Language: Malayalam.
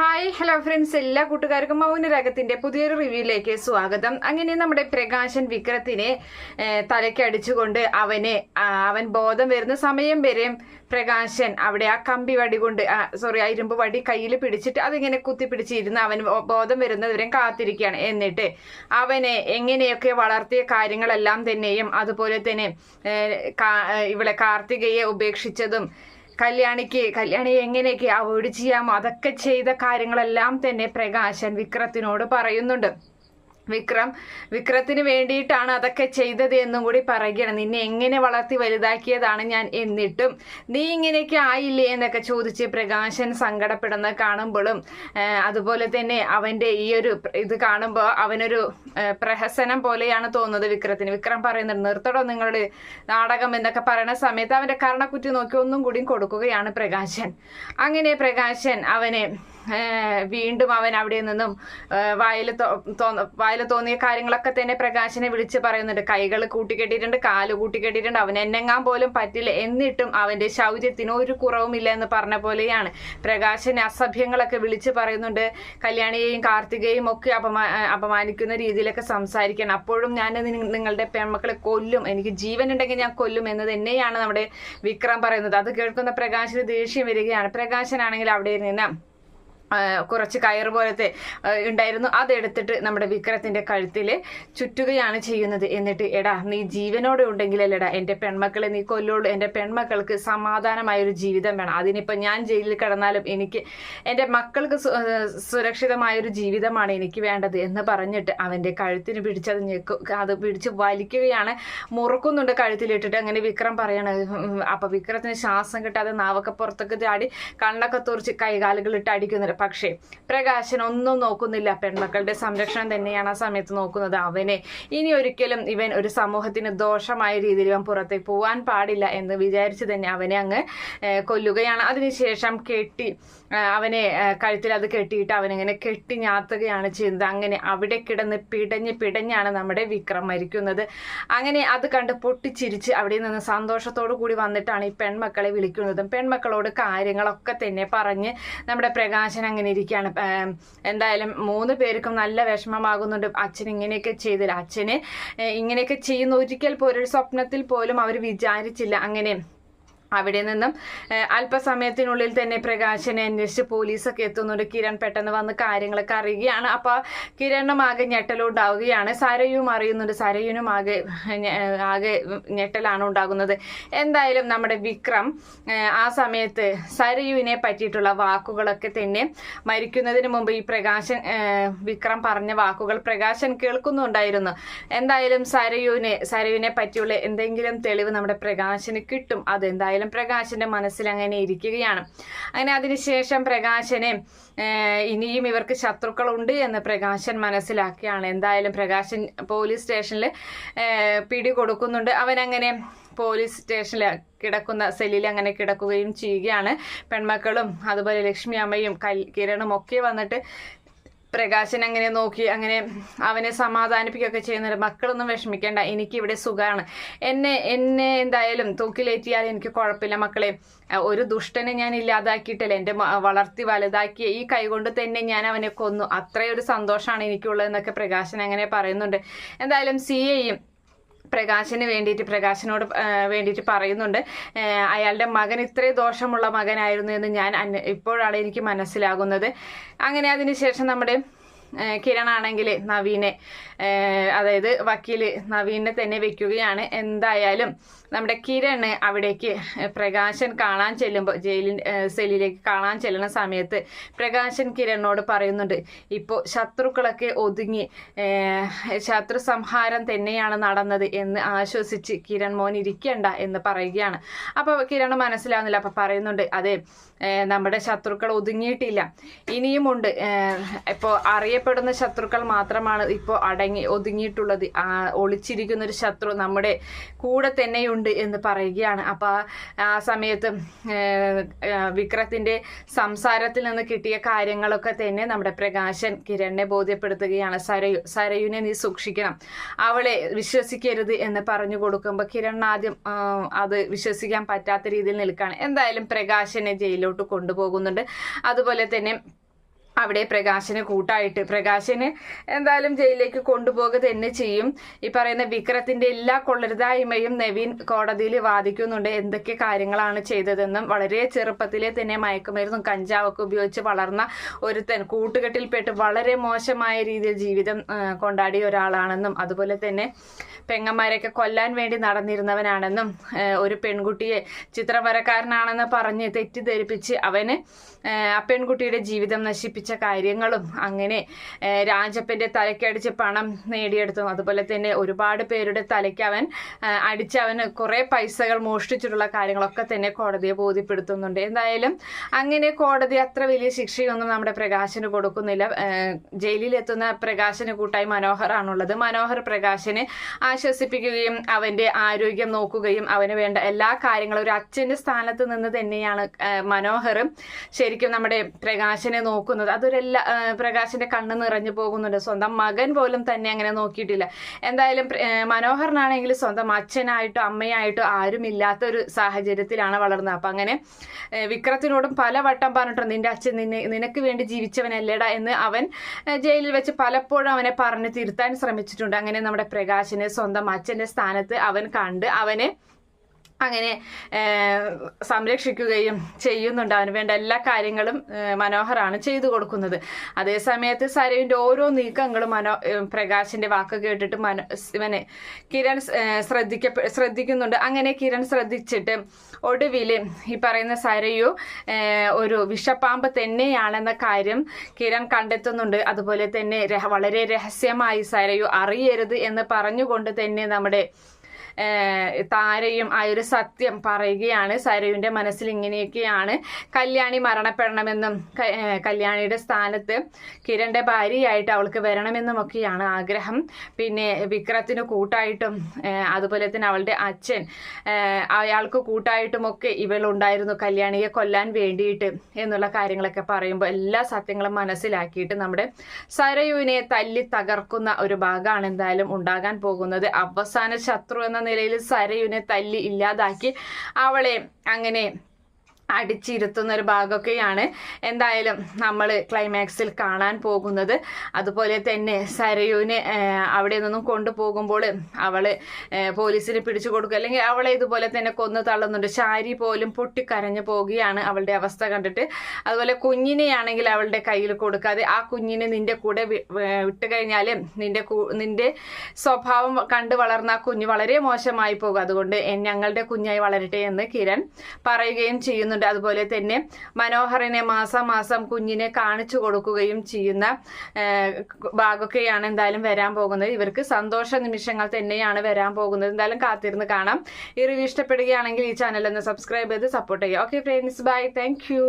ഹായ് ഹലോ ഫ്രണ്ട്സ്, എല്ലാ കൂട്ടുകാർക്കും മൗനരാഗത്തിന്റെ പുതിയൊരു റിവ്യൂയിലേക്ക് സ്വാഗതം. അങ്ങനെ നമ്മുടെ പ്രകാശൻ വിക്രത്തിനെ തലയ്ക്കടിച്ചുകൊണ്ട് അവൻ ബോധം വരുന്ന സമയം വരെയും പ്രകാശൻ അവിടെ ആ കമ്പി വടി കൊണ്ട് ആ ഇരുമ്പ് വടി കയ്യിൽ പിടിച്ചിട്ട് അതിങ്ങനെ കുത്തിപ്പിടിച്ചിരുന്ന് അവൻ ബോധം വരുന്നതുവരെയും കാത്തിരിക്കുകയാണ്. എന്നിട്ട് അവനെ എങ്ങനെയൊക്കെ വളർത്തിയ കാര്യങ്ങളെല്ലാം തന്നെയും അതുപോലെ തന്നെ ഇവിടെ കാർത്തികയെ ഉപേക്ഷിച്ചതും കല്യാണിയെ എങ്ങനെയൊക്കെ അവോയ്ഡ് ചെയ്യാമോ അതൊക്കെ ചെയ്ത കാര്യങ്ങളെല്ലാം തന്നെ പ്രകാശൻ വിക്രത്തിനോട് പറയുന്നുണ്ട്. വിക്രത്തിന് വേണ്ടിയിട്ടാണ് അതൊക്കെ ചെയ്തത് എന്നും കൂടി പറയുകയാണ്. നിന്നെ എങ്ങനെ വളർത്തി വലുതാക്കിയതാണ് ഞാൻ, എന്നിട്ടും നീ ഇങ്ങനെയൊക്കെ ആയില്ലേ എന്നൊക്കെ ചോദിച്ച് പ്രകാശൻ സങ്കടപ്പെടുന്ന കാണുമ്പോഴും അതുപോലെ തന്നെ അവന്റെ ഈ ഒരു ഇത് കാണുമ്പോൾ അവനൊരു പ്രഹസനം പോലെയാണ് തോന്നുന്നത് വിക്രത്തിന്. വിക്രം പറയുന്നുണ്ട്, നിർത്തടോ നിങ്ങളുടെ നാടകം എന്നൊക്കെ പറയുന്ന സമയത്ത് അവന്റെ കർണക്കുറ്റി നോക്കി ഒന്നും കൂടിയും കൊടുക്കുകയാണ് പ്രകാശൻ. അങ്ങനെ പ്രകാശൻ വീണ്ടും അവൻ അവിടെ നിന്നും വായിൽ തോന്നിയ കാര്യങ്ങളൊക്കെ തന്നെ പ്രകാശനെ വിളിച്ച് പറയുന്നുണ്ട്. കൈകൾ കൂട്ടിക്കെട്ടിയിട്ടുണ്ട്, കാല് കൂട്ടിക്കെട്ടിയിട്ടുണ്ട്, അവൻ എന്നെങ്ങാൻ പോലും പറ്റില്ല, എന്നിട്ടും അവന്റെ ശൗര്യത്തിന് ഒരു കുറവുമില്ല എന്ന് പറഞ്ഞ പോലെയാണ് പ്രകാശന് അസഭ്യങ്ങളൊക്കെ വിളിച്ച് പറയുന്നുണ്ട്. കല്യാണിയെയും കാർത്തികയും ഒക്കെ അപമാനിക്കുന്ന രീതിയിലൊക്കെ സംസാരിക്കണം. അപ്പോഴും ഞാൻ നിങ്ങളുടെ പെൺമക്കളെ കൊല്ലും, എനിക്ക് ജീവൻ ഉണ്ടെങ്കിൽ ഞാൻ കൊല്ലും എന്ന് തന്നെയാണ് നമ്മുടെ വിക്രം പറയുന്നത്. അത് കേൾക്കുന്ന പ്രകാശന് ദേഷ്യം വരികയാണ്. പ്രകാശനാണെങ്കിൽ അവിടെ നിന്ന് കുറച്ച് കയർ പോലത്തെ ഉണ്ടായിരുന്നു, അതെടുത്തിട്ട് നമ്മുടെ വിക്രത്തിന്റെ കഴുത്തിൽ ചുറ്റുകയാണ് ചെയ്യുന്നത്. എന്നിട്ട് എടാ, നീ ജീവനോടെ ഉണ്ടെങ്കിലല്ലേടാ എൻ്റെ പെൺമക്കളെ നീ കൊല്ലുള്ളൂ, എൻ്റെ പെൺമക്കൾക്ക് സമാധാനമായൊരു ജീവിതം വേണം, അതിനിപ്പോൾ ഞാൻ ജയിലിൽ കിടന്നാലും എനിക്ക് എൻ്റെ മക്കൾക്ക് സുരക്ഷിതമായൊരു ജീവിതമാണ് എനിക്ക് വേണ്ടത് എന്ന് പറഞ്ഞിട്ട് അവൻ്റെ കഴുത്തിന് അത് പിടിച്ച് വലിക്കുകയാണ്, മുറുക്കുന്നുണ്ട് കഴുത്തിലിട്ടിട്ട്. അങ്ങനെ വിക്രം പറയാണ്. അപ്പം വിക്രത്തിന് ശ്വാസം കിട്ടാതെ നാവൊക്കെ പുറത്തൊക്കെ ചാടി കണ്ണൊക്കെ തുറച്ച് കൈകാലുകളിട്ട് അടിക്കുന്നുണ്ട്. പക്ഷേ പ്രകാശൻ ഒന്നും നോക്കുന്നില്ല, പെൺമക്കളുടെ സംരക്ഷണം തന്നെയാണ് ആ സമയത്ത് നോക്കുന്നത്. ഇനി ഒരിക്കലും ഇവൻ ഒരു സമൂഹത്തിന് ദോഷമായ രീതിയിൽ ഇവൻ പുറത്തേക്ക് പോവാൻ പാടില്ല എന്ന് വിചാരിച്ച് തന്നെ അവനെ അങ്ങ് കൊല്ലുകയാണ്. അതിനുശേഷം അവനെ കഴുത്തിൽ അത് കെട്ടിയിട്ട് അവനിങ്ങനെ കെട്ടി ഞാത്തുകയാണ് ചെയ്യുന്നത്. അങ്ങനെ അവിടെ കിടന്ന് പിടഞ്ഞാണ് നമ്മുടെ വിക്രം മരിക്കുന്നത്. അങ്ങനെ അത് കണ്ട് പൊട്ടിച്ചിരിച്ച് അവിടെ നിന്ന് സന്തോഷത്തോടു കൂടി വന്നിട്ടാണ് ഈ പെൺമക്കളെ വിളിക്കുന്നതും പെൺമക്കളോട് കാര്യങ്ങളൊക്കെ തന്നെ പറഞ്ഞ് നമ്മുടെ പ്രകാശൻ അങ്ങനെ ഇരിക്കുകയാണ്. എന്തായാലും 3 പേർക്കും നല്ല വിഷമമാകുന്നുണ്ട്. അച്ഛൻ ഇങ്ങനെയൊക്കെ ചെയ്തില്ല, അച്ഛന് ഇങ്ങനെയൊക്കെ ചെയ്യുന്ന ഒരിക്കൽ പോലും ഒരു സ്വപ്നത്തിൽ പോലും അവർ വിചാരിച്ചില്ല. അങ്ങനെ അവിടെ നിന്നും അല്പസമയത്തിനുള്ളിൽ തന്നെ പ്രകാശനെ അന്വേഷിച്ച് പോലീസൊക്കെ എത്തുന്നുണ്ട്. കിരൺ പെട്ടെന്ന് വന്ന് കാര്യങ്ങളൊക്കെ അറിയുകയാണ്. അപ്പോൾ കിരണും ആകെ ഞെട്ടലുണ്ടാവുകയാണ്. സരയും അറിയുന്നുണ്ട്. സരയുനും ആകെ ഞെട്ടലാണ് ഉണ്ടാകുന്നത്. എന്തായാലും നമ്മുടെ വിക്രം ആ സമയത്ത് സരയുവിനെ പറ്റിയിട്ടുള്ള വാക്കുകളൊക്കെ തന്നെ മരിക്കുന്നതിന് മുമ്പ് ഈ വിക്രം പറഞ്ഞ വാക്കുകൾ പ്രകാശൻ കേൾക്കുന്നുണ്ടായിരുന്നു. എന്തായാലും സരയുവിനെ പറ്റിയുള്ള എന്തെങ്കിലും തെളിവ് നമ്മുടെ പ്രകാശന് കിട്ടും. അതെന്തായാലും പ്രകാശന്റെ മനസ്സിൽ അങ്ങനെ ഇരിക്കുകയാണ്. അങ്ങനെ അതിനുശേഷം പ്രകാശന് ഇനിയും ഇവർക്ക് ശത്രുക്കളുണ്ട് എന്ന് പ്രകാശൻ മനസ്സിലാക്കിയാണ്. എന്തായാലും പ്രകാശൻ പോലീസ് സ്റ്റേഷനിൽ പിടികൊടുക്കുന്നുണ്ട്. അവനങ്ങനെ പോലീസ് സ്റ്റേഷനിൽ കിടക്കുന്ന സെല്ലിൽ അങ്ങനെ കിടക്കുകയും ചെയ്യുകയാണ്. പെൺമക്കളും അതുപോലെ ലക്ഷ്മി അമ്മയും കിരണും ഒക്കെ വന്നിട്ട് പ്രകാശൻ അങ്ങനെ നോക്കി അങ്ങനെ അവനെ സമാധാനിപ്പിക്കുകയൊക്കെ ചെയ്യുന്നുണ്ട്. മക്കളൊന്നും വിഷമിക്കേണ്ട, എനിക്കിവിടെ സുഖമാണ്, എന്നെ എന്തായാലും തൂക്കിലേറ്റിയാൽ എനിക്ക് കുഴപ്പമില്ല മക്കളെ, ഒരു ദുഷ്ടനെ ഞാൻ ഇല്ലാതാക്കിയിട്ടില്ല, എൻ്റെ വളർത്തി വലുതാക്കിയ ഈ കൈകൊണ്ട് തന്നെ ഞാൻ അവനെ കൊന്നു, അത്രയൊരു സന്തോഷമാണ് എനിക്കുള്ളതെന്നൊക്കെ പ്രകാശൻ അങ്ങനെ പറയുന്നുണ്ട്. എന്തായാലും സിയെയും പ്രകാശനോട് വേണ്ടിയിട്ട് പറയുന്നുണ്ട്. അയാളുടെ മകൻ ഇത്രയും ദോഷമുള്ള മകനായിരുന്നു എന്ന് ഇപ്പോഴാണ് എനിക്ക് മനസ്സിലാകുന്നത്. അങ്ങനെ അതിനുശേഷം നമ്മുടെ കിരണാണെങ്കിൽ നവീനെ, അതായത് വക്കീല് നവീനെ തന്നെ വെക്കുകയാണ്. എന്തായാലും നമ്മുടെ കിരണ് അവിടേക്ക് പ്രകാശൻ കാണാൻ ചെല്ലുമ്പോൾ സെല്ലിലേക്ക് കാണാൻ ചെല്ലുന്ന സമയത്ത് പ്രകാശൻ കിരണിനോട് പറയുന്നുണ്ട്, ഇപ്പോൾ ശത്രുക്കളൊക്കെ ഒതുങ്ങി, ശത്രു സംഹാരം തന്നെയാണ് നടന്നത് എന്ന് ആശ്വസിച്ച് കിരൺ മോൻ ഇരിക്കണ്ട എന്ന് പറയുകയാണ്. അപ്പോൾ കിരണ് മനസ്സിലാവുന്നില്ല. അപ്പോൾ പറയുന്നുണ്ട്, അതെ, നമ്മുടെ ശത്രുക്കൾ ഒതുങ്ങിയിട്ടില്ല, ഇനിയുമുണ്ട്, ഇപ്പോൾ അറിയപ്പെടുന്ന ശത്രുക്കൾ മാത്രമാണ് ഇപ്പോൾ ഒതുങ്ങിയിട്ടുള്ളത്, ഒളിച്ചിരിക്കുന്ന ഒരു ശത്രു നമ്മുടെ കൂടെ തന്നെയുണ്ട് എന്ന് പറയുകയാണ്. അപ്പോൾ ആ സമയത്ത് വിക്രത്തിന്റെ സംസാരത്തിൽ നിന്ന് കിട്ടിയ കാര്യങ്ങളൊക്കെ തന്നെ നമ്മുടെ പ്രകാശൻ കിരണിനെ ബോധ്യപ്പെടുത്തുകയാണ്. സരയുനെ നീ സൂക്ഷിക്കണം, അവളെ വിശ്വസിക്കരുത് എന്ന് പറഞ്ഞു കൊടുക്കുമ്പോൾ കിരൺ ആദ്യം അത് വിശ്വസിക്കാൻ പറ്റാത്ത രീതിയിൽ നിൽക്കുകയാണ്. എന്തായാലും പ്രകാശനെ ജയിലിലോട്ട് കൊണ്ടുപോകുന്നുണ്ട്. അതുപോലെ തന്നെ അവിടെ പ്രകാശന് കൂട്ടായിട്ട് പ്രകാശന് എന്തായാലും ജയിലിലേക്ക് കൊണ്ടുപോകുക തന്നെ ചെയ്യും. ഈ പറയുന്ന വിക്രത്തിന്റെ എല്ലാ കൊള്ളരുതായ്മയും നവീൻ കോടതിയിൽ വാദിക്കുന്നുണ്ട്. എന്തൊക്കെ കാര്യങ്ങളാണ് ചെയ്തതെന്നും വളരെ ചെറുപ്പത്തിലെ തന്നെ മയക്കുമരുന്നും കഞ്ചാവൊക്കെ ഉപയോഗിച്ച് വളർന്ന ഒരുത്തൻ കൂട്ടുകെട്ടിൽപ്പെട്ട് വളരെ മോശമായ രീതിയിൽ ജീവിതം കൊണ്ടാടിയ ഒരാളാണെന്നും അതുപോലെ തന്നെ പെങ്ങന്മാരെയൊക്കെ കൊല്ലാൻ വേണ്ടി നടന്നിരുന്നവനാണെന്നും ഒരു പെൺകുട്ടിയെ ചിത്രം വരക്കാരനാണെന്ന് പറഞ്ഞ് തെറ്റിദ്ധരിപ്പിച്ച് അവന് ആ പെൺകുട്ടിയുടെ ജീവിതം നശിപ്പിച്ച കാര്യങ്ങളും അങ്ങനെ രാജപ്പന്റെ തലക്കടിച്ച് പണം നേടിയെടുത്തും അതുപോലെ തന്നെ ഒരുപാട് പേരുടെ തലയ്ക്ക് അവൻ അടിച്ച് അവന് കുറെ പൈസകൾ മോഷ്ടിച്ചിട്ടുള്ള കാര്യങ്ങളൊക്കെ തന്നെ കോടതിയെ ബോധ്യപ്പെടുത്തുന്നുണ്ട്. എന്തായാലും അങ്ങനെ കോടതി അത്ര വലിയ ശിക്ഷയൊന്നും നമ്മുടെ പ്രകാശന് കൊടുക്കുന്നില്ല. ജയിലിലെത്തുന്ന പ്രകാശന് കൂട്ടായി മനോഹറാണുള്ളത്. മനോഹർ പ്രകാശനെ ആശ്വസിപ്പിക്കുകയും അവന്റെ ആരോഗ്യം നോക്കുകയും അവന് വേണ്ട എല്ലാ കാര്യങ്ങളും ഒരു അച്ഛന്റെ സ്ഥാനത്ത് നിന്ന് തന്നെയാണ് മനോഹറും ശരിക്കും നമ്മുടെ പ്രകാശനെ നോക്കുന്നത്. അതൊരെല്ലാ പ്രകാശന്റെ കണ്ണ് നിറഞ്ഞു പോകുന്നുണ്ട്. സ്വന്തം മകൻ പോലും തന്നെ അങ്ങനെ നോക്കിയിട്ടില്ല. എന്തായാലും മനോഹരനാണെങ്കിൽ സ്വന്തം അച്ഛനായിട്ടോ അമ്മയായിട്ടോ ആരുമില്ലാത്ത ഒരു സാഹചര്യത്തിലാണ് വളർന്നത്. അപ്പൊ അങ്ങനെ വിക്രത്തിനോടും പലവട്ടം പറഞ്ഞിട്ടുണ്ട്, നിന്റെ അച്ഛൻ നിനക്ക് വേണ്ടി ജീവിച്ചവനല്ലേടാ എന്ന് അവൻ ജയിലിൽ വെച്ച് പലപ്പോഴും അവനെ പറഞ്ഞ് തിരുത്താൻ ശ്രമിച്ചിട്ടുണ്ട്. അങ്ങനെ നമ്മുടെ പ്രകാശനെ സ്വന്തം അച്ഛന്റെ സ്ഥാനത്ത് അവൻ കണ്ട് അവനെ അങ്ങനെ സംരക്ഷിക്കുകയും ചെയ്യുന്നുണ്ട്. അവന് വേണ്ട എല്ലാ കാര്യങ്ങളും മനോഹറാണ് ചെയ്തു കൊടുക്കുന്നത്. അതേസമയത്ത് സരയുവിന്റെ ഓരോ നീക്കങ്ങളും പ്രകാശിന്റെ വാക്ക് കേട്ടിട്ട് ഇവനെ കിരൺ ശ്രദ്ധിക്കുന്നുണ്ട്. അങ്ങനെ കിരൺ ശ്രദ്ധിച്ചിട്ട് ഒടുവിൽ ഈ പറയുന്ന സരയു ഒരു വിഷപ്പാമ്പ് തന്നെയാണെന്ന കാര്യം കിരൺ കണ്ടെത്തുന്നുണ്ട്. അതുപോലെ തന്നെ വളരെ രഹസ്യമായി സരയു അറിയരുത് എന്ന് പറഞ്ഞുകൊണ്ട് തന്നെ നമ്മുടെ താരയും ആ ഒരു സത്യം പറയുകയാണ്. സരയുവിന്റെ മനസ്സിൽ ഇങ്ങനെയൊക്കെയാണ് കല്യാണി മരണപ്പെടണമെന്നും കല്യാണിയുടെ സ്ഥാനത്ത് കിരണിന്റെ ഭാര്യയായിട്ട് അവൾക്ക് വരണമെന്നും ഒക്കെയാണ് ആഗ്രഹം. പിന്നെ വിക്രത്തിന് കൂട്ടായിട്ടും അതുപോലെ തന്നെ അവളുടെ അച്ഛൻ അയാൾക്ക് കൂട്ടായിട്ടുമൊക്കെ ഇവളുണ്ടായിരുന്നു കല്യാണിയെ കൊല്ലാൻ വേണ്ടിയിട്ട് എന്നുള്ള കാര്യങ്ങളൊക്കെ പറയുമ്പോൾ എല്ലാ സത്യങ്ങളും മനസ്സിലാക്കിയിട്ട് നമ്മുടെ സരയുവിനെ തല്ലി തകർക്കുന്ന ഒരു ഭാഗമാണ് എന്തായാലും ഉണ്ടാകാൻ പോകുന്നത്. അവസാന ശത്രു എന്ന നിലയിൽ സരയുവിനെ തല്ലി ഇല്ലാതാക്കി അവളെ അങ്ങനെ അടിച്ചിരുത്തുന്ന ഒരു ഭാഗമൊക്കെയാണ് എന്തായാലും നമ്മൾ ക്ലൈമാക്സിൽ കാണാൻ പോകുന്നത്. അതുപോലെ തന്നെ സരയുവിനെ അവിടെ നിന്നും കൊണ്ടുപോകുമ്പോൾ അവള് പോലീസിന് പിടിച്ചു കൊടുക്കുക, അല്ലെങ്കിൽ അവളെ ഇതുപോലെ തന്നെ കൊന്നു തള്ളുന്നുണ്ട്. ശാരി പോലും പൊട്ടിക്കരഞ്ഞു പോവുകയാണ് അവളുടെ അവസ്ഥ കണ്ടിട്ട്. അതുപോലെ കുഞ്ഞിനെയാണെങ്കിൽ അവളുടെ കയ്യിൽ കൊടുക്കാതെ ആ കുഞ്ഞിനെ നിന്റെ കൂടെ വിട്ടുകഴിഞ്ഞാൽ നിന്റെ സ്വഭാവം കണ്ടു വളർന്ന ആ കുഞ്ഞ് വളരെ മോശമായി പോകും, അതുകൊണ്ട് ഞങ്ങളുടെ കുഞ്ഞായി വളരട്ടെ എന്ന് കിരൺ പറയുകയും ചെയ്യുന്നു. അതുപോലെ തന്നെ മനോഹറിനെ മാസം കുഞ്ഞിനെ കാണിച്ചു കൊടുക്കുകയും ചെയ്യുന്ന ഭാഗമൊക്കെയാണ് എന്തായാലും വരാൻ പോകുന്നത്. ഇവർക്ക് സന്തോഷ നിമിഷങ്ങൾ തന്നെയാണ് വരാൻ പോകുന്നത്. എന്തായാലും കാത്തിരുന്ന് കാണാം. ഈ റിവ്യൂ ഇഷ്ടപ്പെടുകയാണെങ്കിൽ ഈ ചാനൽ ഒന്ന് സബ്സ്ക്രൈബ് ചെയ്ത് സപ്പോർട്ട് ചെയ്യുക. Okay friends, bye, thank U.